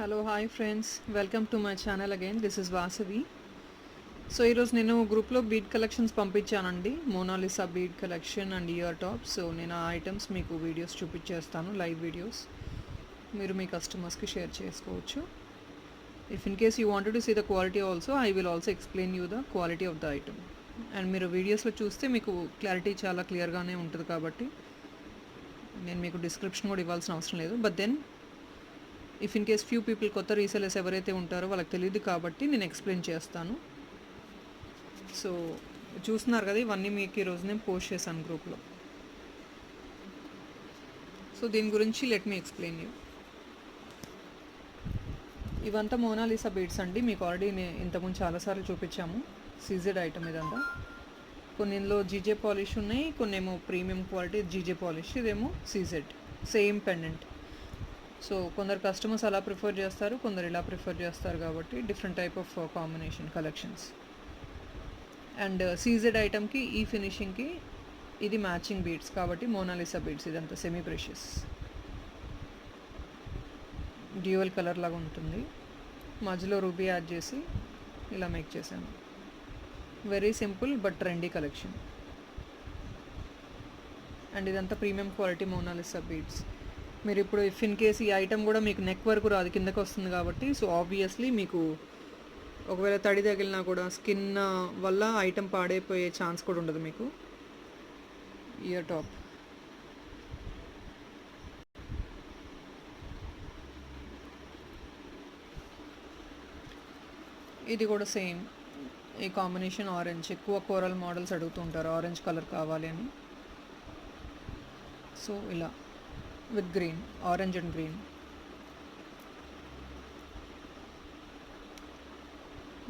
Hello hi friends, welcome to my channel again. This is Vasavi. So ఈరోజు నేను గ్రూప్లో bead collections పంపించానండి, Mona Lisa bead collection and ear tops. So నేను ఆ items మీకు వీడియోస్ చూపించేస్తాను, లైవ్ వీడియోస్. మీరు మీ కస్టమర్స్కి షేర్ చేసుకోవచ్చు. If in case you wanted to see the quality also, I will also explain you the quality of the item. And మీరు వీడియోస్లో చూస్తే మీకు క్లారిటీ చాలా క్లియర్గానే ఉంటుంది కాబట్టి నేను మీకు డిస్క్రిప్షన్ కూడా ఇవ్వాల్సిన అవసరం లేదు. But then if in case few people కొత్త రీసెలర్స్ ఎవరైతే ఉంటారో వాళ్ళకి తెలియదు కాబట్టి నేను ఎక్స్ప్లెయిన్ చేస్తాను. సో చూస్తున్నారు కదా, ఇవన్నీ మీకు ఈరోజు నేను పోస్ట్ చేశాను గ్రూప్లో. సో దీని గురించి లెట్ మీ ఎక్స్ప్లెయిన్ యూ. ఇవంతా మోనాలిసా బీడ్స్ అండి. మీకు ఆల్రెడీ నేను ఇంతకుముందు చాలాసార్లు చూపించాము. సీజెడ్ ఐటమ్ ఇదంతా. కొన్ని ఇందులో జీజే పాలిష్ ఉన్నాయి, కొన్ని ఏమో ప్రీమియం క్వాలిటీ జీజే పాలిష్, ఇదేమో సీజెడ్ సేమ్ పెండెంట్. సో కొందరు కస్టమర్స్ అలా ప్రిఫర్ చేస్తారు, కొందరు ఇలా ప్రిఫర్ చేస్తారు కాబట్టి different type of combination collections. And CZ ఐటమ్కి ఈ ఫినిషింగ్కి ఇది మ్యాచింగ్ బీడ్స్ కాబట్టి మోనాలిసా బీడ్స్. ఇదంతా సెమీ ప్రెషియస్ డ్యూయల్ కలర్ లాగా ఉంటుంది. మధ్యలో రూబీ యాడ్ చేసి ఇలా మేక్ చేశాను. Very simple but trendy collection. And ఇదంతా ప్రీమియం క్వాలిటీ మోనాలిసా బీడ్స్. మీరు ఇప్పుడు ఇఫ్ ఇన్ కేస్ ఈ ఐటమ్ కూడా మీకు నెక్ వరకు రాదు, కిందకి వస్తుంది కాబట్టి సో ఆబ్వియస్లీ మీకు ఒకవేళ తడి తగిలినా కూడా స్కిన్ వల్ల ఐటమ్ పాడైపోయే ఛాన్స్ కూడా ఉండదు మీకు. ఇయర్ టాప్ ఇది కూడా సేమ్ ఈ కాంబినేషన్ ఆరెంజ్. ఎక్కువ కోరల్ మోడల్స్ అడుగుతుంటారు ఆరెంజ్ కలర్ కావాలి అని. సో ఇలా with green, orange and green.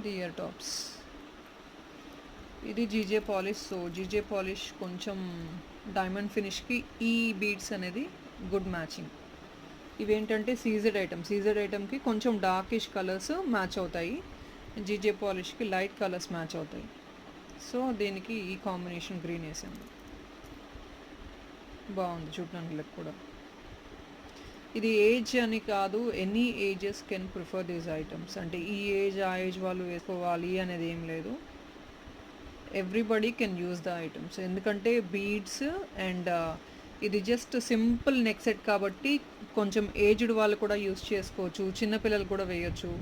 The ear tops. ఇది GJ polish. So GJ polish కొంచెం డైమండ్ ఫినిష్కి ఈ బీడ్స్ అనేది గుడ్ మ్యాచింగ్. ఇవేంటంటే సీజెడ్ ఐటమ్. సీజెడ్ ఐటమ్కి కొంచెం డార్కిష్ కలర్స్ మ్యాచ్ అవుతాయి, జీజే పాలిష్కి లైట్ కలర్స్ మ్యాచ్ అవుతాయి. సో దీనికి ఈ కాంబినేషన్ గ్రీన్ వేసాను. బాగుంది చూడడానికి కూడా. ఇది ఏజ్ అని కాదు, any ages can prefer these items. అంటే ఈ ఏజ్ ఆ ఏజ్ వాళ్ళు వేసుకోవాలి అనేది ఏం లేదు, everybody can use the items. ఎందుకంటే బీడ్స్ అండ్ ఇది జస్ట్ సింపుల్ నెక్ సెట్ కాబట్టి కొంచెం ఏజ్డ్ వాళ్ళు కూడా యూజ్ చేసుకోవచ్చు, చిన్నపిల్లలు కూడా వేయచ్చు.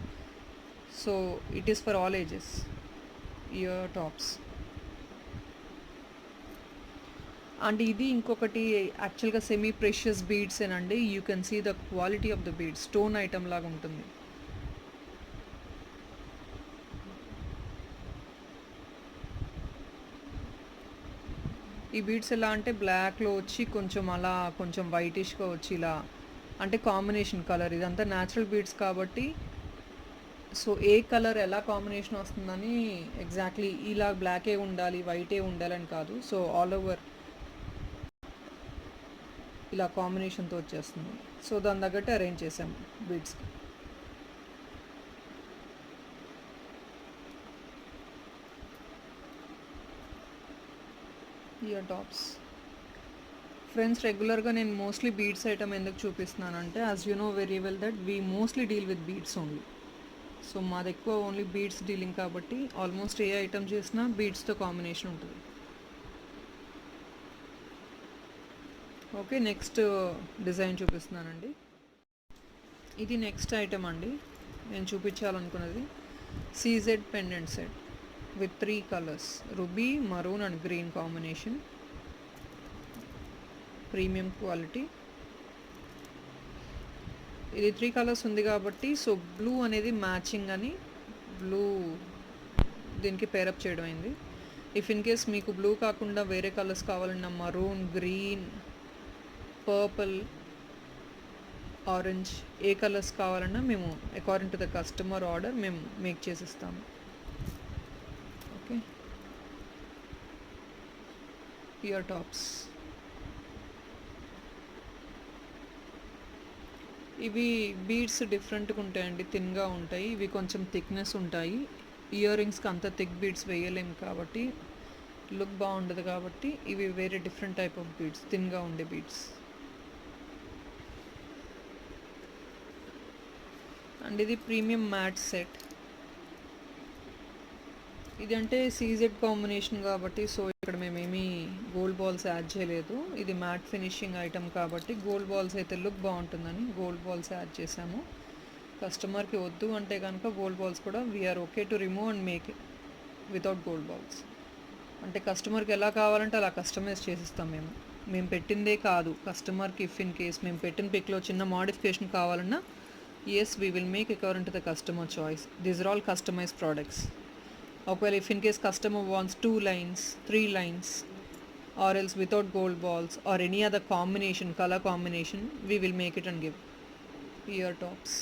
So it is for all ages ear tops. And ఇది ఇంకొకటి యాక్చువల్గా సెమీ ప్రెషియస్ బీడ్స్ ఏనండి. You can see the quality of the beads. Stone item లాగా ఉంటుంది. ఈ బీడ్స్ ఎలా అంటే బ్లాక్లో వచ్చి కొంచెం అలా కొంచెం వైటిష్గా వచ్చి ఇలా, అంటే కాంబినేషన్ కలర్. ఇదంతా న్యాచురల్ బీడ్స్ కాబట్టి సో ఏ కలర్ ఎలా కాంబినేషన్ వస్తుందని ఎగ్జాక్ట్లీ ఇలా బ్లాకే ఉండాలి వైటే ఉండాలని కాదు. సో ఆల్ ఓవర్ ఇలా కాంబినేషన్తో వచ్చేస్తుంది. సో దాని తగ్గట్టు అరేంజ్ చేసాము బీడ్స్కి. Ear tops. ఫ్రెండ్స్, రెగ్యులర్గా నేను మోస్ట్లీ బీడ్స్ ఐటమ్ ఎందుకు చూపిస్తున్నానంటే as you know very well that we mostly deal with beads only. So మాది ఎక్కువ ఓన్లీ బీడ్స్ డీలింగ్ కాబట్టి ఆల్మోస్ట్ ఏ ఐటమ్ చేసినా బీడ్స్తో కాంబినేషన్ ఉంటుంది. ఓకే, నెక్స్ట్ డిజైన్ చూపిస్తున్నానండి. ఇది నెక్స్ట్ ఐటమ్ అండి నేను చూపించాలనుకున్నది. CZ pendant set with 3 colours, ruby, maroon and green combination. Premium quality. ఇది 3 కలర్స్ ఉంది కాబట్టి సో బ్లూ అనేది మ్యాచింగ్ అని బ్లూ దీనికి పేరప్ చేయడం అయింది. ఇఫ్ ఇన్ కేస్ మీకు బ్లూ కాకుండా వేరే కలర్స్ కావాలన్నా మరూన్, గ్రీన్, పర్పుల్, ఆరెంజ్, ఏ కలర్స్ కావాలన్నా మేము according to the customer order మేము మేక్ చేసిస్తాము. Okay, ear tops. ఇవి బీడ్స్ డిఫరెంట్గా ఉంటాయండి, థిన్గా ఉంటాయి. ఇవి కొంచెం థిక్నెస్ ఉంటాయి. ఇయర్ రింగ్స్కి అంత థిక్ బీడ్స్ వేయలేము కాబట్టి లుక్ బాగుండదు కాబట్టి ఇవి వేరే డిఫరెంట్ టైప్ ఆఫ్ బీడ్స్, థిన్గా ఉండే బీడ్స్. అండ్ ఇది ప్రీమియం మ్యాట్ సెట్. ఇది అంటే సీజెడ్ కాంబినేషన్ కాబట్టి సో ఇక్కడ మేమేమీ గోల్డ్ బాల్స్ యాడ్ చేయలేదు. ఇది మ్యాట్ ఫినిషింగ్ ఐటమ్ కాబట్టి గోల్డ్ బాల్స్ అయితే లుక్ బాగుంటుందని గోల్డ్ బాల్స్ యాడ్ చేసాము. కస్టమర్కి వద్దు అంటే కనుక గోల్డ్ బాల్స్ కూడా we are okay to remove and make without gold balls. అంటే కస్టమర్కి ఎలా కావాలంటే అలా కస్టమైజ్ చేసిస్తాం మేము. మేము పెట్టిందే కాదు, కస్టమర్కి ఇఫ్ ఇన్ కేస్ మేము పెట్టిన పిక్లో చిన్న మోడిఫికేషన్ కావాలన్నా yes we will make according to the customer choice. These are all customise products. ఒకవేళ if in case customer wants 2 lines 3 lines or else without gold balls or any other combination, color combination, we will make it and give. Ear tops.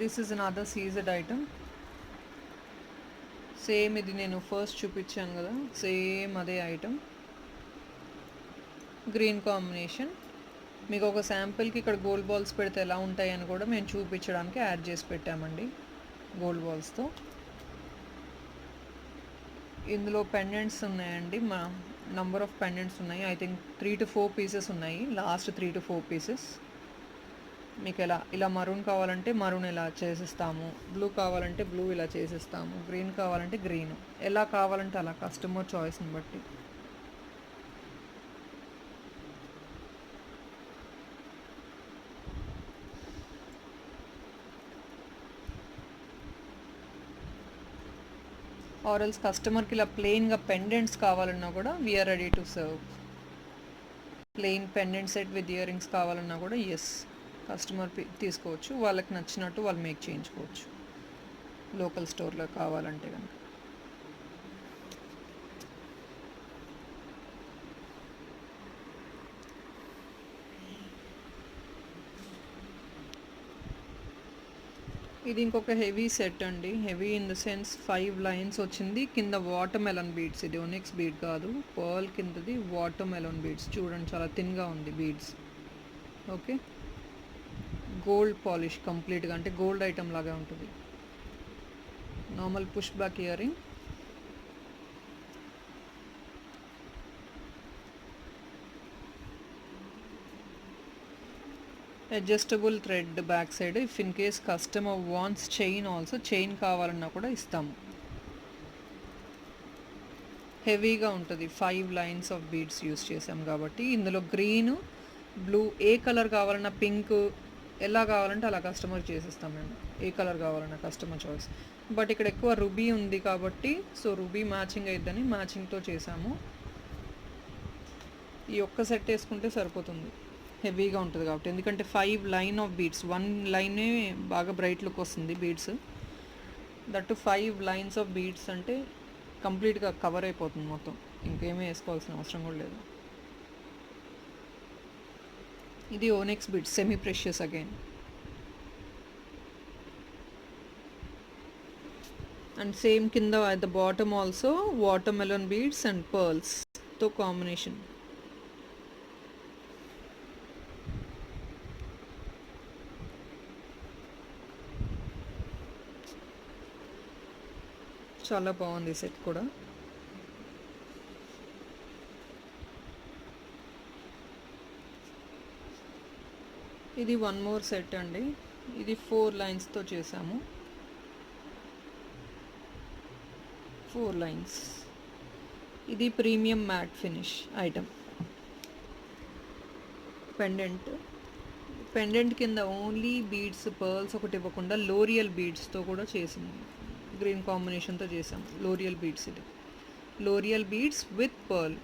This is another seized item. Same ఇది నేను first చూపించాను కదా, same అదే item, green combination. మీకు ఒక శాంపిల్కి ఇక్కడ gold balls పెడితే ఎలా ఉంటాయని కూడా మేము చూపించడానికి యాడ్ చేసి పెట్టామండి గోల్డ్ బాల్స్తో. ఇందులో పెండెంట్స్ ఉన్నాయండి, మా నంబర్ ఆఫ్ పెండెంట్స్ ఉన్నాయి. ఐ థింక్ 3 to 4 పీసెస్ ఉన్నాయి, లాస్ట్ 3 to 4 పీసెస్. మీకు ఇలా మరూన్ కావాలంటే మరూన్ ఇలా చేసిస్తాము, బ్లూ కావాలంటే బ్లూ ఇలా చేసిస్తాము, గ్రీన్ కావాలంటే గ్రీన్, ఎలా కావాలంటే అలా కస్టమర్ చాయిస్ని బట్టి. ఆర్ ఎల్స్ కస్టమర్కి ఇలా ప్లెయిన్గా పెండెంట్స్ కావాలన్నా కూడా we are ready to serve. Plain pendant set with earrings కావాలన్నా కూడా ఎస్ కస్టమర్ తీసుకోవచ్చు, వాళ్ళకి నచ్చినట్టు వాళ్ళు మేక్ చేయించుకోవచ్చు లోకల్ స్టోర్లో కావాలంటే కనుక. ఇది ఇంకొక హెవీ సెట్ అండి, heavy in the sense 5 lines వచ్చింది. కింద వాటర్ మెలన్ బీడ్స్, ఇది ఓనిక్స్ బీడ్ కాదు, పర్ల్ కిందది వాటర్ మెలన్ బీడ్స్. చూడండి చాలా థిన్గా ఉంది బీడ్స్. ఓకే, గోల్డ్ పాలిష్ కంప్లీట్గా, అంటే గోల్డ్ ఐటమ్ లాగా ఉంటుంది. Normal push back ear ring, adjustable thread back side. If in case customer wants chain also, chain కావాలన్నా కూడా ఇస్తాము. హెవీగా ఉంటుంది, 5 lines ఆఫ్ బీడ్స్ యూస్ చేసాం కాబట్టి. ఇందులో గ్రీన్, బ్లూ, ఏ కలర్ కావాలన్నా, పింక్, ఎలా కావాలంటే అలా కస్టమర్ చేసిస్తాం మేము. ఏ కలర్ కావాలన్నా కస్టమర్ చాయిస్. బట్ ఇక్కడ ఎక్కువ రుబీ ఉంది కాబట్టి సో రుబీ మ్యాచింగ్ అయిద్దని మ్యాచింగ్తో చేసాము. ఈ ఒక్క సెట్ వేసుకుంటే సరిపోతుంది, హెవీగా ఉంటుంది కాబట్టి. ఎందుకంటే 5 lines ఆఫ్ బీడ్స్, 1 line బాగా బ్రైట్ లుక్ వస్తుంది beads. That 5 lines of beads అంటే కంప్లీట్గా కవర్ అయిపోతుంది మొత్తం, ఇంకేమీ వేసుకోవాల్సిన అవసరం కూడా లేదు. ఇది onyx beads, semi precious again. And same కింద at the bottom also watermelon beads and పర్ల్స్తో కాంబినేషన్. చాలా బాగుంది సెట్ కూడా. ఇది 1 more సెట్ అండి, ఇది 4 linesతో చేసాము. 4 lines. ఇది premium matte finish item. Pendant కింద ఓన్లీ బీడ్స్, పర్ల్స్ ఒకటి ఇవ్వకుండా లోరియల్ బీడ్స్తో కూడా చేసింది, గ్రీన్ కాంబినేషన్తో చేసాం. లోరియల్ బీడ్స్, ఇది లోరియల్ beads with pearl.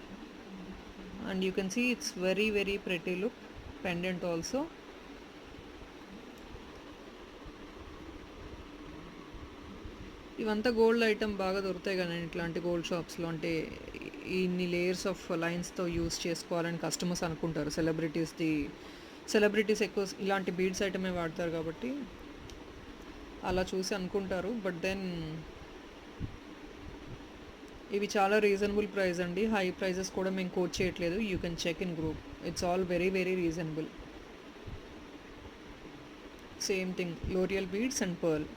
And you can see it's very very pretty look. Pendant also. ఇవంతా గోల్డ్ ఐటమ్ బాగా దొరుకుతాయి కానీ ఇట్లాంటి గోల్డ్ షాప్స్లో. అంటే ఇన్ని లేయర్స్ ఆఫ్ లైన్స్తో యూస్ చేసుకోవాలని కస్టమర్స్ అనుకుంటారు. సెలబ్రిటీస్ ఎక్కువ ఇలాంటి బీడ్స్ ఐటమే వాడతారు కాబట్టి అలా చూసి అనుకుంటారు. బట్ దెన్ ఇవి చాలా రీజనబుల్ ప్రైస్ అండి, హై ప్రైజెస్ కూడా మేము కోట్ చేయట్లేదు. You can check in group, it's all very very reasonable. Same thing, లోరియల్ beads and pearl.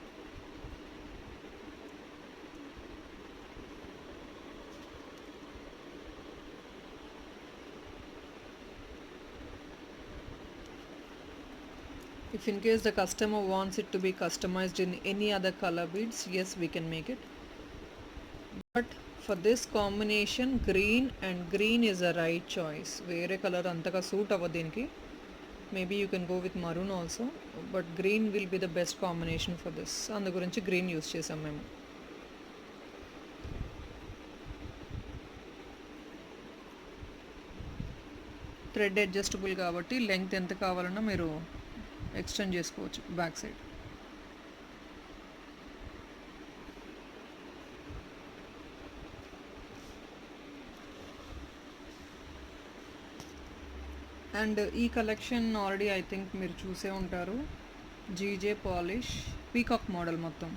If in case the customer wants it to be customized in any other color beads, yes, we can make it. But for this combination, green and green is a right choice. Vere color antaka suit avadinki. Maybe you can go with maroon also, but green will be the best combination for this. Andu gurinchi green use chesam memu. Thread adjustable కాబట్టి length ఎంత కావాలన్నా మీరు extend చేసుకోవచ్చు back side. And ఈ collection already I think మీరు చూసే ఉంటారు. GJ polish peacock model మొత్తం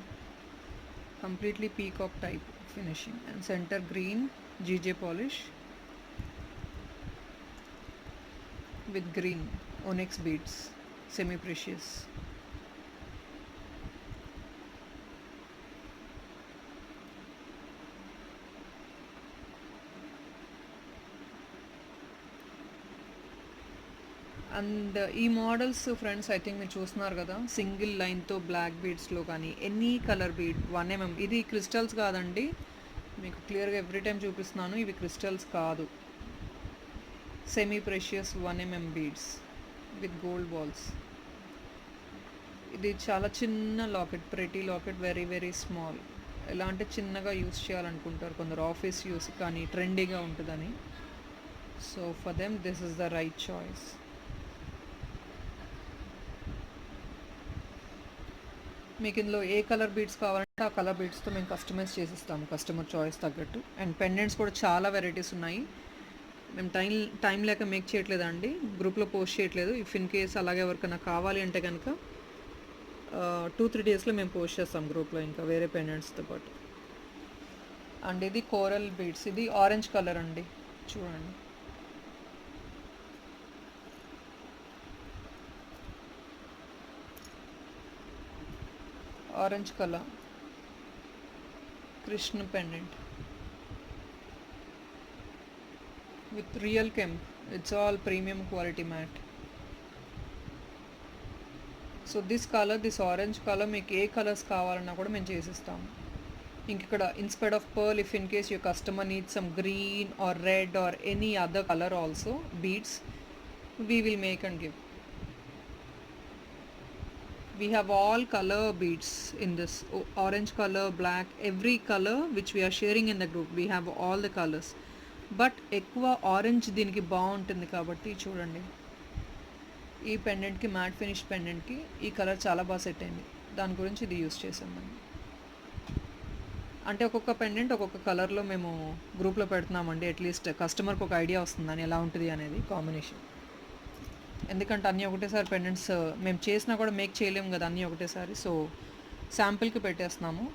completely peacock type finishing and centre green GJ polish with green onyx beads, semi precious. And ఈ మోడల్స్ ఫ్రెండ్స్ ఐ థింక్ మీరు చూస్తున్నారు కదా, single లైన్తో black బీడ్స్లో కానీ ఎనీ కలర్ బీడ్ 1 mm. ఇది క్రిస్టల్స్ కాదండి, మీకు క్లియర్గా ఎవ్రీ టైం చూపిస్తున్నాను, ఇవి క్రిస్టల్స్ కాదు. Semi precious 1 mm beads with gold balls. ఇది చాలా చిన్న locket, pretty locket, very very small. ఎలా అంటే చిన్నగా యూస్ చేయాలనుకుంటారు కొందరు, ఆఫీస్ యూస్ కానీ ట్రెండీగా ఉంటుందని. So for them this is the right choice. మీకు ఇందులో ఏ కలర్ బీడ్స్ కావాలంటే ఆ కలర్ బీడ్స్తో మేము కస్టమైజ్ చేసిస్తాము కస్టమర్ చాయిస్ తగ్గట్టు. అండ్ పెండెంట్స్ కూడా చాలా వెరైటీస్ ఉన్నాయి. మేము టైం లేక మేక్ చేయట్లేదండి, గ్రూప్లో పోస్ట్ చేయట్లేదు. ఇఫ్ ఇన్ కేస్ అలాగే ఎవరికైనా కావాలి అంటే కనుక 2-3 డేస్లో మేము పోస్ట్ చేస్తాం గ్రూప్లో ఇంకా వేరే పెండెంట్స్తో పాటు. అండ్ ఇది కోరల్ బీడ్స్, ఇది ఆరెంజ్ కలర్ అండి, చూడండి. Orange colour Krishna pendant with real kemp. It's all premium quality matte. So this colour, this orange colour మీకు ఏ కలర్స్ కావాలన్నా కూడా మేము చేసిస్తాము. ఇంక ఇక్కడ instead of pearl, if in case your customer need some green are red or any other colour also beads, we will make and give. We have all color beads in this, orange color, black, every color which we are sharing in the group. We have all the colors. But ఎక్కువ orange దీనికి బాగుంటుంది కాబట్టి చూడండి, ఈ పెండెంట్కి, mat finish పెండెంట్కి ఈ colour చాలా బాగా set అయింది. దాని గురించి ఇది యూస్ చేసాం మనం. అంటే ఒక్కొక్క పెండెంట్ ఒక్కొక్క కలర్లో మేము గ్రూప్లో పెడుతున్నామండి, అట్లీస్ట్ కస్టమర్కి ఒక ఐడియా వస్తుందని ఎలా ఉంటుంది అనేది కాంబినేషన్. ఎందుకంటే అన్నీ ఒకటేసారి పెండెంట్స్ మేము చేసినా కూడా మేక్ చేయలేము కదా అన్నీ ఒకటేసారి. సో శాంపిల్కి పెట్టేస్తున్నాము.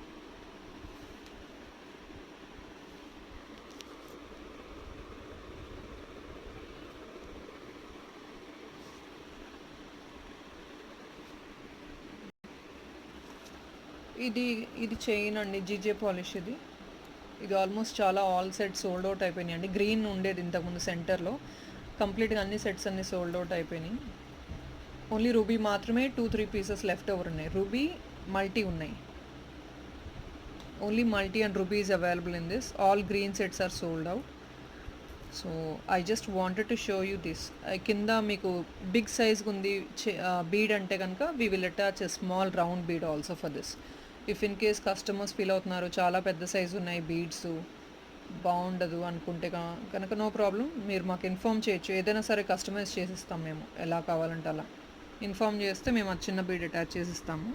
ఇది చైన్ అండి, జీజే పాలిష్. ఇది ఆల్మోస్ట్ చాలా ఆల్ సెట్స్ సోల్డ్ అవుట్ అయిపోయినాయి అండి. గ్రీన్ ఉండేది ఇంతకుముందు సెంటర్లో, కంప్లీట్గా అన్ని సెట్స్ అన్నీ సోల్డ్ అవుట్ అయిపోయినాయి. ఓన్లీ రూబీ మాత్రమే 2-3 పీసెస్ లెఫ్ట్ ఓవర్ ఉన్నాయి. రూబీ మల్టీ ఉన్నాయి, only multi and ruby is available in this. All green sets are sold out. So I just wanted to show you this. కింద మీకు big సైజ్గా ఉంది bead అంటే కనుక we will attach a small round bead also for this. If in case customers feel అవుతున్నారు చాలా పెద్ద size ఉన్నాయి బీడ్స్ బాగుండదు అనుకుంటే కనుక నో ప్రాబ్లం, మీరు మాకు ఇన్ఫామ్ చేయొచ్చు. ఏదైనా సరే కస్టమైజ్ చేసిస్తాం మేము, ఎలా కావాలంటే అలా ఇన్ఫామ్ చేస్తే మేము ఆ చిన్న బీడ్ అటాచ్ చేసిస్తాము.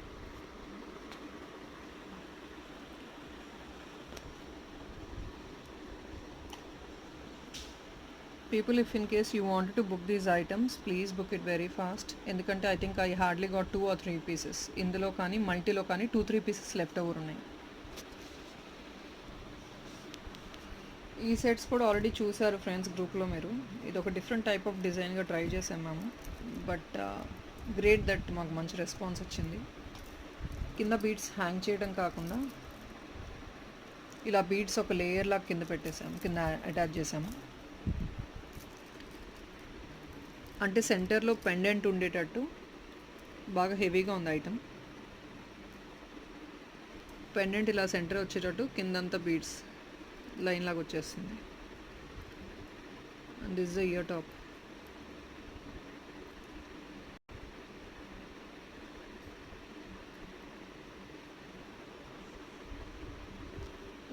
People, if in case you wanted to book these items, please book it very fast. ఎందుకంటే I think I hardly got 2 or 3 pieces. ఇందులో కానీ మల్టీలో కానీ 2-3 పీసెస్ లెఫ్ట్ ఓవర్ ఉన్నాయి. ఈ సెట్స్ కూడా ఆల్రెడీ చూసారు ఫ్రెండ్స్ గ్రూప్లో మీరు. ఇది ఒక డిఫరెంట్ టైప్ ఆఫ్ డిజైన్గా ట్రై చేసాం మేము, బట్ గ్రేట్ దట్ మాకు మంచి రెస్పాన్స్ వచ్చింది. కింద బీడ్స్ హ్యాంగ్ చేయడం కాకుండా ఇలా బీడ్స్ ఒక లేయర్ లాగా కింద పెట్టేసాము, కింద అటాచ్ చేసాము. అంటే సెంటర్లో పెండెంట్ ఉండేటట్టు బాగా హెవీగా ఉంది ఐటమ్. పెండెంట్ ఇలా సెంటర్ వచ్చేటట్టు కిందంతా బీడ్స్ లైన్ లాగా వచ్చేస్తుంది. And this the year top.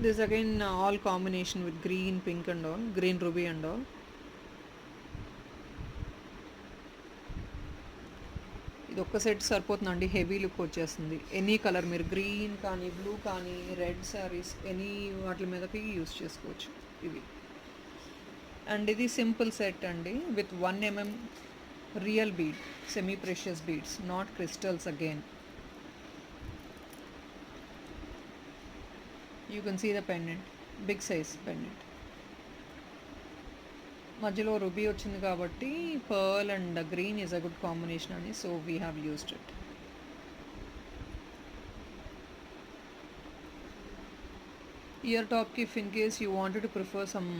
This again all combination with green, pink and all, green ruby and all. ఇది ఒక్క సెట్ సరిపోతుందండి, హెవీ లుక్ వచ్చేస్తుంది. ఎనీ కలర్ మీరు గ్రీన్ కానీ బ్లూ కానీ రెడ్ శారీస్ ఎనీ వాటి మీదకి యూస్ చేసుకోవచ్చు ఇవి. అండ్ ఇది సింపుల్ సెట్ అండి with 1 mm real bead, semi precious beads, not crystals again. You can see the pendant, big size pendant. మధ్యలో రూబీ వచ్చింది కాబట్టి pearl and green is a good combination అని, so we have used it. Ear టాప్కి if in case you wanted to prefer some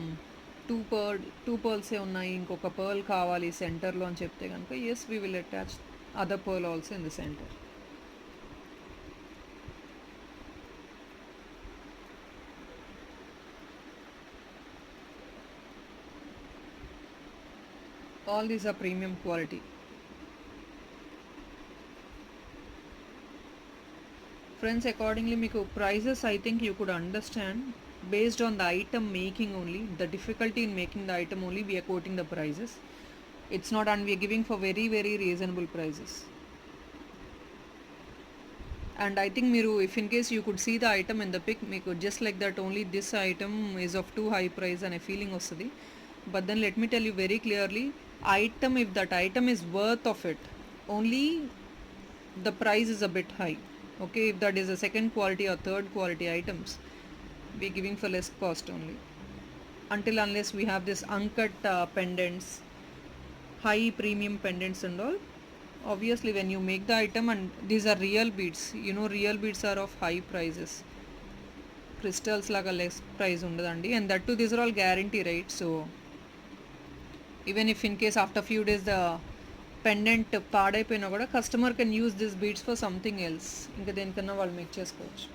two పర్ల్సే ఉన్నాయి, ఇంకొక pearl కావాలి సెంటర్లో అని చెప్తే కనుక yes we will attach other pearl also in the centre. All these are premium quality. Friends, accordingly మీకు prices I think you could understand based on the item making only, the difficulty in making the item only we are quoting the prices. It's not, and we are giving for very very reasonable prices. And I think మీరు if in case you could see the item in the pic, మీకు just like that only this item is of too high price అనే feeling వస్తుంది. But then let me tell you very clearly, item, if that item is worth of it, only the price is a bit high. Okay, if that is a second quality or third quality items, we giving for less cost only. Until unless we have this uncut pendants, high premium pendants and all, obviously when you make the item, and these are real beads, you know real beads are of high prices. Crystals laga less price undadandi, and that too these are all guarantee, right? So even if in case after few days the pendant పాడైపోయినా కూడా customer can use this beads for something else, ఇంకా దేనికన్నా వాళ్ళు make చేసుకోవచ్చు.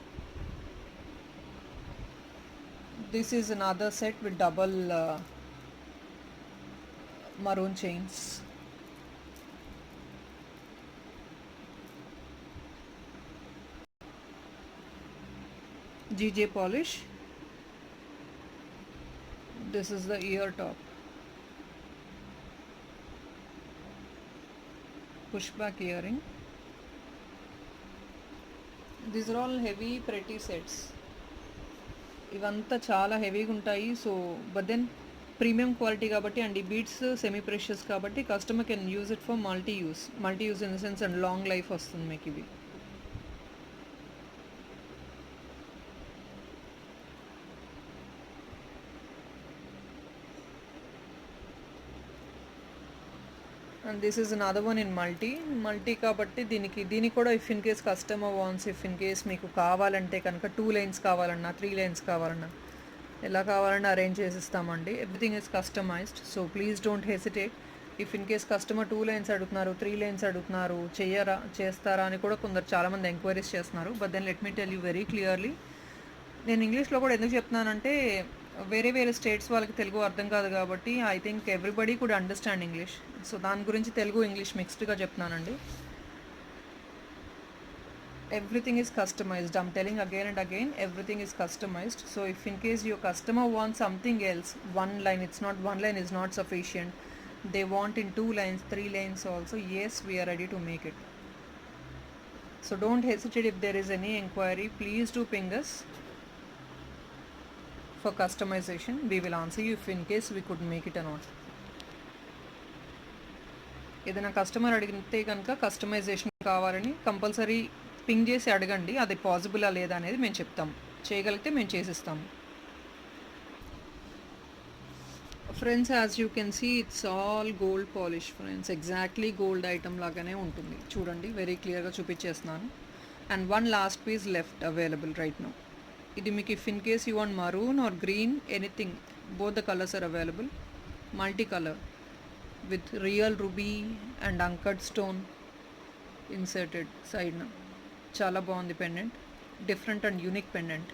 This is another set with double maroon chains. GJ polish. This is the ear top. Pushback earring. These are all heavy pretty sets. ఇవంతా చాలా హెవీగా ఉంటాయి. So but then premium quality కాబట్టి and ఈ బీడ్స్ సెమీ ప్రెషియస్ కాబట్టి customer can use it for multi use in the sense and long life వస్తుంది మీకు ఇవి. And this is another one in multi కాబట్టి దీనికి కూడా if in case customer wants, if in case మీకు కావాలంటే కనుక 2 లైన్స్ కావాలన్నా 3 లైన్స్ కావాలన్నా ఎలా కావాలన్నా అరేంజ్ చేసిస్తామండి. Everything is customised, so please don't hesitate. If in case customer 2 lines అడుగుతున్నారు, 3 లైన్స్ అడుగుతున్నారు, చేస్తారా అని కూడా కొందరు చాలామంది ఎంక్వైరీస్ చేస్తున్నారు. But then let me tell you very clearly, నేను ఇంగ్లీష్లో కూడా ఎందుకు చెప్తున్నానంటే వేరే స్టేట్స్ వాళ్ళకి తెలుగు అర్థం కాదు కాబట్టి I think everybody could understand English. So దాని గురించి తెలుగు ఇంగ్లీష్ మిక్స్డ్గా చెప్తున్నానండి. everything is customized. I'm telling again and again, everything is customized. So if in case your customer wants something else, one line is not sufficient, they want in 2 lines, 3 lines also, yes, we are ready to make it. So don't hesitate. If there is any inquiry, please do ping us for customization. We will answer you if in case we could make it or not. ఏదైనా customer అడిగితే కనుక customization కావాలని compulsory ping చేసి అడగండి, అది పాసిబులా లేదా అనేది మేము చెప్తాము. చేయగలిగితే మేము చేసిస్తాము. Friends, as you can see it's all gold polish friends. Exactly gold item లాగానే ఉంటుంది. చూడండి, వెరీ క్లియర్గా చూపించేస్తున్నాను. And one last piece left available right now. ఇది మీకు if in case you want maroon or green, anything, both the colors are available. Multicolor with real ruby and uncut stone. Inserted సైడ్న. చాలా బాగుంది pendant, different and unique pendant.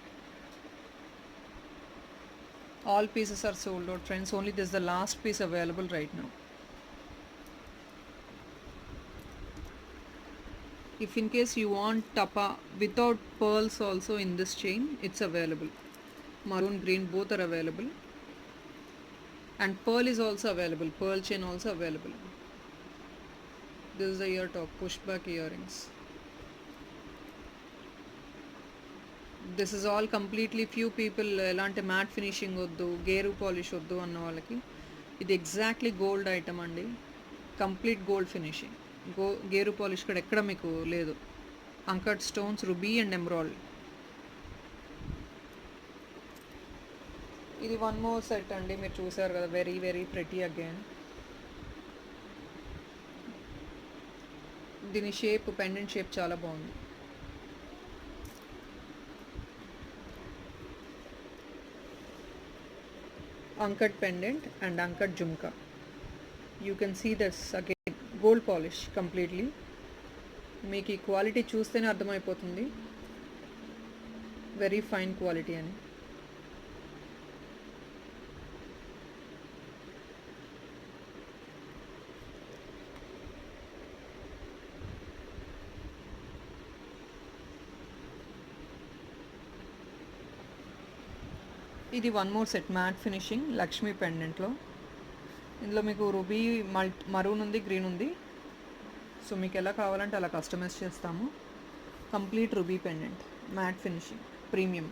All pieces are sold out friends, only this the last piece available right now. If in case you want tapa without pearls also in this chain, it's available. Maroon green both are available, and pearl is also available, pearl chain also available. This is the ear top pushback earrings. This is all completely few people elante matte finishing oddu geru polish oddu anna vallaki ఇది exactly gold item అండి, complete gold finishing. గేరు polish కూడా ఎక్కడ మీకు లేదు. Uncut stones, ruby and emerald. ఇది one more set అండి, మీరు చూసారు కదా, వెరీ వెరీ ప్రెటీ అగైన్. దీని షేప్, పెండెంట్ షేప్ చాలా బాగుంది. Uncut pendant and uncut jhumka. You can see this again gold polish completely. మీకు ఈ క్వాలిటీ చూస్తేనే అర్థమైపోతుంది వెరీ ఫైన్ క్వాలిటీ అని. ఇది one more set matte finishing Lakshmi పెండెంట్లో. ఇందులో మీకు రూబీ, మరూన్ ఉంది, గ్రీన్ ఉంది. సో మీకు ఎలా కావాలంటే అలా కస్టమైజ్ చేస్తాము. Complete ruby pendant, matte finishing, premium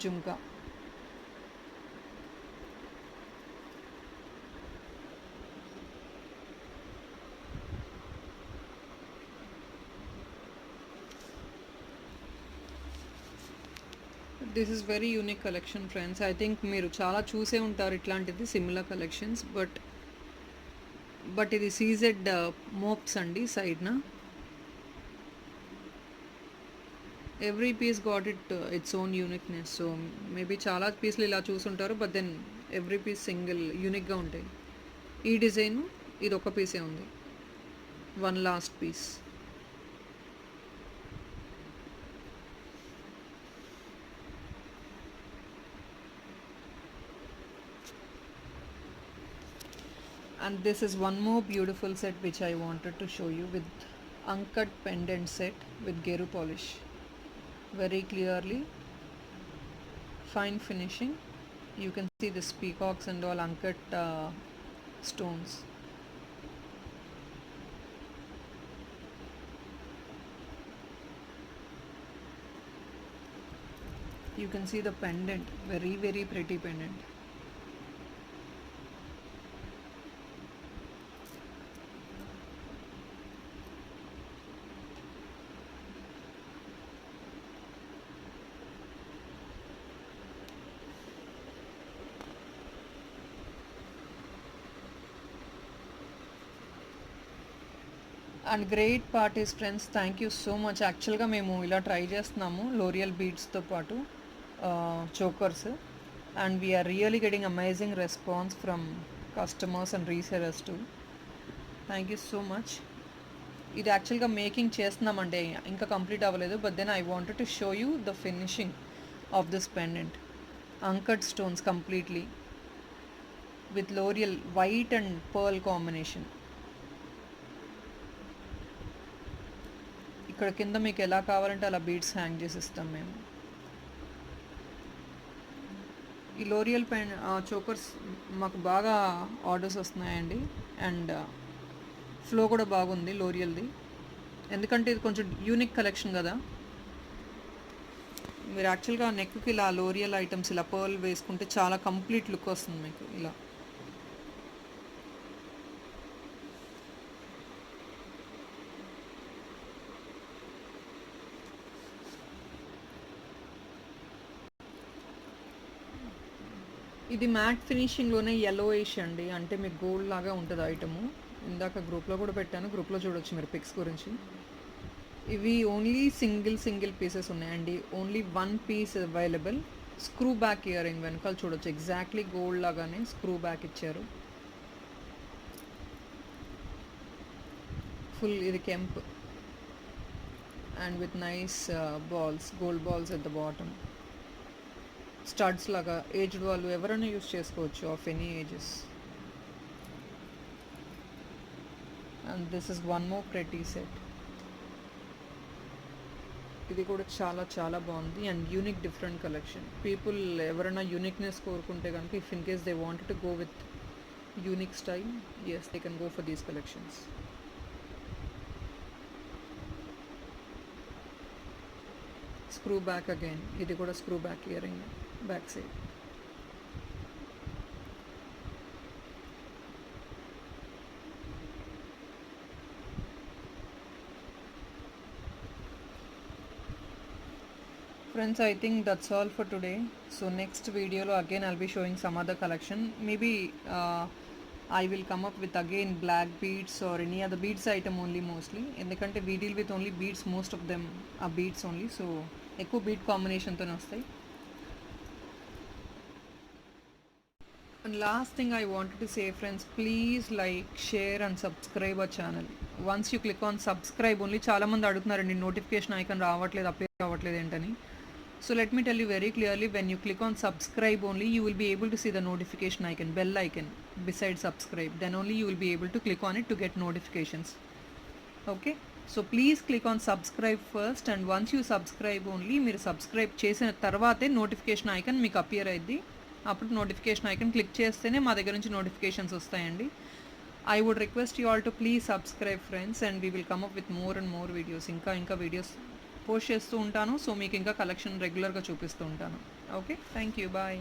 jhumka. This is very unique collection friends. I think మీరు చాలా చూసే ఉంటారు ఇట్లాంటిది, సిమిలర్ కలెక్షన్స్. బట్ ఇది సీజెడ్ మోప్స్ అండి సైడ్న. Every piece got its own uniqueness. So maybe చాలా పీస్లు ఇలా చూసుంటారు, but then every piece single యూనిక్గా ఉంటాయి. ఈ డిజైన్ ఇది ఒక పీసే ఉంది, one last piece. And this is one more beautiful set which I wanted to show you, with uncut pendant set with geru polish, very clearly fine finishing. You can see this peacocks and all uncut stones. You can see the pendant, very very pretty pendant. And great part is friends, thank you so much. యాక్చువల్గా మేము ఇలా try చేస్తున్నాము లోరియల్ బీడ్స్తో పాటు chokers, and we're really getting amazing response from customers and resellers too. Thank you so much. ఇది యాక్చువల్గా making చేస్తున్నామంటే ఇంకా కంప్లీట్ అవ్వలేదు, but then I wanted to show you the finishing of this pendant. Uncut stones completely with లోరియల్ white and pearl combination. ఇక్కడ కింద మీకు ఎలా కావాలంటే అలా బీడ్స్ హ్యాంగ్ చేసి ఇస్తాం మేము. ఈ లోరియల్ పెన్ చోకర్స్ మాకు బాగా ఆర్డర్స్ వస్తున్నాయండి, అండ్ ఫ్లో కూడా బాగుంది లోరియల్ది, ఎందుకంటే ఇది కొంచెం యూనిక్ కలెక్షన్ కదా. మీరు యాక్చువల్గా నెక్కి ఇలా లోరియల్ ఐటమ్స్ ఇలా పర్ల్ వేసుకుంటే చాలా కంప్లీట్ లుక్ వస్తుంది మీకు ఇలా. ఇది మ్యాట్ ఫినిషింగ్లోనే yellowish అండి, అంటే మీకు గోల్డ్ లాగా ఉంటుంది ఐటము. ఇందాక గ్రూప్లో కూడా పెట్టాను, గ్రూప్లో చూడొచ్చు మీరు పిక్స్ గురించి. ఇవి ఓన్లీ సింగిల్ పీసెస్ ఉన్నాయండి, only one piece available. Screw back ear ring వెనకాల చూడొచ్చు, ఎగ్జాక్ట్లీ గోల్డ్ లాగానే స్క్రూ బ్యాక్ ఇచ్చారు. full ఇది kemp and with nice balls, gold balls at the bottom. Studs laga aged వాళ్ళు ఎవరైనా యూస్ చేసుకోవచ్చు of any ages. And this is one more pretty set. ఇది కూడా చాలా చాలా బాగుంది and unique different collection. People ఎవరైనా యూనిక్నెస్ కోరుకుంటే కనుక if in case they wanted to go with unique style, yes they can go for these collections. Screw back again, ఇది కూడా screw back ear ring back side. Friends, I think that's all for today. So next video lo again I'll be showing some other collection. Maybe I will come up with again black beads or any other beads item only mostly. ఎందుకంటే we deal with only beads, most of them are beads only. So ఎక్కువ bead కాంబినేషన్తోనే వస్తాయి. And last thing I wanted to say, friends, please like, share and subscribe our channel. Once you click on subscribe only, చాలా మంది అడుగుతున్నారండి notification icon రావట్లేదు, update రావట్లేదు ఏంటని. So let me tell you very clearly, when you click on subscribe only, you will be able to see the notification icon, bell icon beside subscribe. Then only you will be able to click on it to get notifications. Okay, so please click on subscribe first, and once you subscribe only, మీరు subscribe చేసిన తర్వాతే notification icon మీకు appear అయ్యింది. అప్పుడు notification icon click చేస్తేనే మా దగ్గర నుంచి నోటిఫికేషన్స్ వస్తాయండి. I would request you all to please subscribe, friends, and we will come up with more and more videos. ఇంకా వీడియోస్ పోస్ట్ చేస్తూ ఉంటాను. సో మీకు ఇంకా కలెక్షన్ రెగ్యులర్గా చూపిస్తూ ఉంటాను. Okay, thank you, bye.